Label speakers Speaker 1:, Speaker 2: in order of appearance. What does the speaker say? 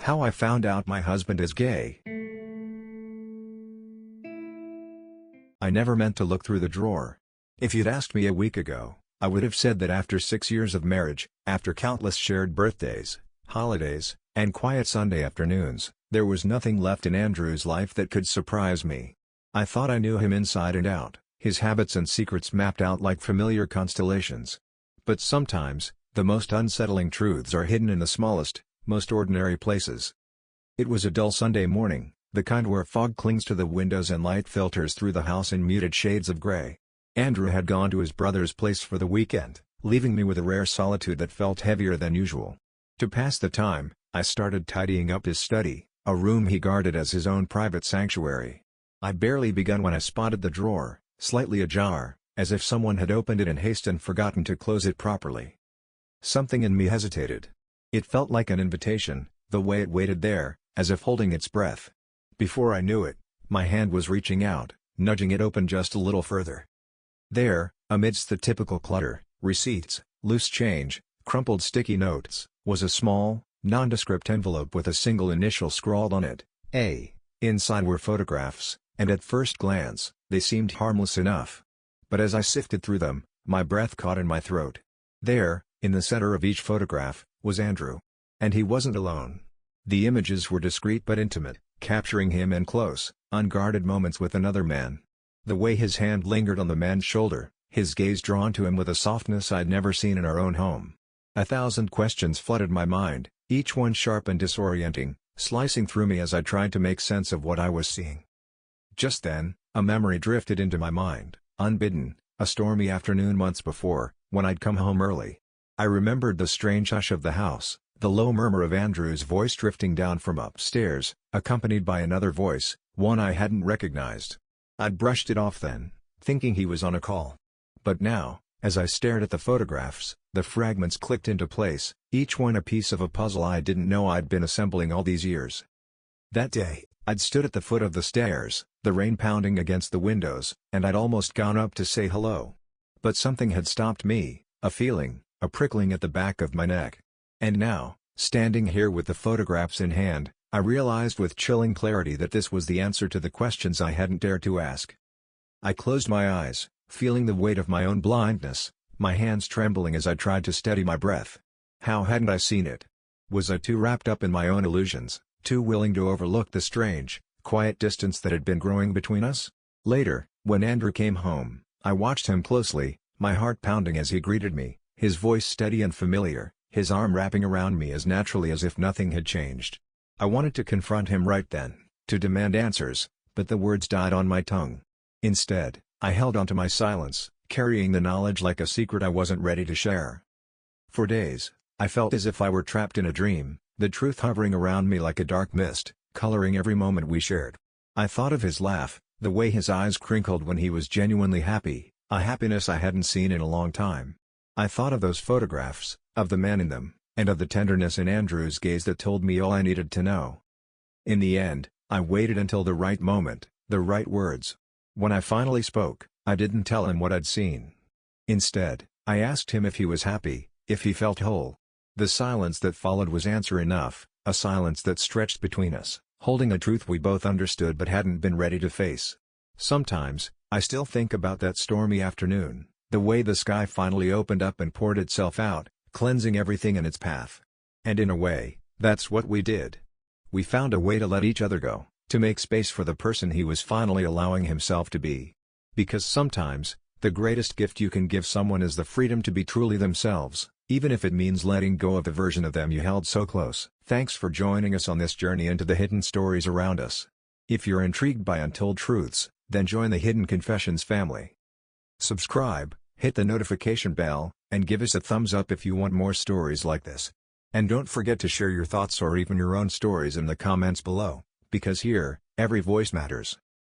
Speaker 1: How I found out my husband is gay. I never meant to look through the drawer. If you'd asked me a week ago, I would have said that after 6 years of marriage, after countless shared birthdays, holidays, and quiet Sunday afternoons, there was nothing left in Andrew's life that could surprise me. I thought I knew him inside and out, his habits and secrets mapped out like familiar constellations. But sometimes, the most unsettling truths are hidden in the smallest, most ordinary places. It was a dull Sunday morning, the kind where fog clings to the windows and light filters through the house in muted shades of gray. Andrew had gone to his brother's place for the weekend, leaving me with a rare solitude that felt heavier than usual. To pass the time, I started tidying up his study, a room he guarded as his own private sanctuary. I barely begun when I spotted the drawer, slightly ajar, as if someone had opened it in haste and forgotten to close it properly. Something in me hesitated. It felt like an invitation, the way it waited there, as if holding its breath. Before I knew it, my hand was reaching out, nudging it open just a little further. There, amidst the typical clutter, receipts, loose change, crumpled sticky notes, was a small, nondescript envelope with a single initial scrawled on it, A. Inside were photographs, and at first glance, they seemed harmless enough. But as I sifted through them, my breath caught in my throat. There, in the center of each photograph, was Andrew. And he wasn't alone. The images were discreet but intimate, capturing him in close, unguarded moments with another man. The way his hand lingered on the man's shoulder, his gaze drawn to him with a softness I'd never seen in our own home. 1,000 questions flooded my mind, each one sharp and disorienting, slicing through me as I tried to make sense of what I was seeing. Just then, a memory drifted into my mind, unbidden, a stormy afternoon months before, when I'd come home early. I remembered the strange hush of the house, the low murmur of Andrew's voice drifting down from upstairs, accompanied by another voice, one I hadn't recognized. I'd brushed it off then, thinking he was on a call. But now, as I stared at the photographs, the fragments clicked into place, each one a piece of a puzzle I didn't know I'd been assembling all these years. That day, I'd stood at the foot of the stairs, the rain pounding against the windows, and I'd almost gone up to say hello. But something had stopped me, a feeling, a prickling at the back of my neck. And now, standing here with the photographs in hand, I realized with chilling clarity that this was the answer to the questions I hadn't dared to ask. I closed my eyes, feeling the weight of my own blindness, my hands trembling as I tried to steady my breath. How hadn't I seen it? Was I too wrapped up in my own illusions, too willing to overlook the strange, quiet distance that had been growing between us? Later, when Andrew came home, I watched him closely, my heart pounding as he greeted me, his voice steady and familiar, his arm wrapping around me as naturally as if nothing had changed. I wanted to confront him right then, to demand answers, but the words died on my tongue. Instead, I held onto my silence, carrying the knowledge like a secret I wasn't ready to share. For days, I felt as if I were trapped in a dream, the truth hovering around me like a dark mist, coloring every moment we shared. I thought of his laugh, the way his eyes crinkled when he was genuinely happy, a happiness I hadn't seen in a long time. I thought of those photographs, of the man in them, and of the tenderness in Andrew's gaze that told me all I needed to know. In the end, I waited until the right moment, the right words. When I finally spoke, I didn't tell him what I'd seen. Instead, I asked him if he was happy, if he felt whole. The silence that followed was answer enough, a silence that stretched between us, holding a truth we both understood but hadn't been ready to face. Sometimes, I still think about that stormy afternoon, the way the sky finally opened up and poured itself out, cleansing everything in its path. And in a way, that's what we did. We found a way to let each other go, to make space for the person he was finally allowing himself to be. Because sometimes, the greatest gift you can give someone is the freedom to be truly themselves, even if it means letting go of the version of them you held so close. Thanks for joining us on this journey into the hidden stories around us. If you're intrigued by untold truths, then join the Hidden Confessions family. Subscribe, hit the notification bell, and give us a thumbs up if you want more stories like this. And don't forget to share your thoughts or even your own stories in the comments below, because here, every voice matters.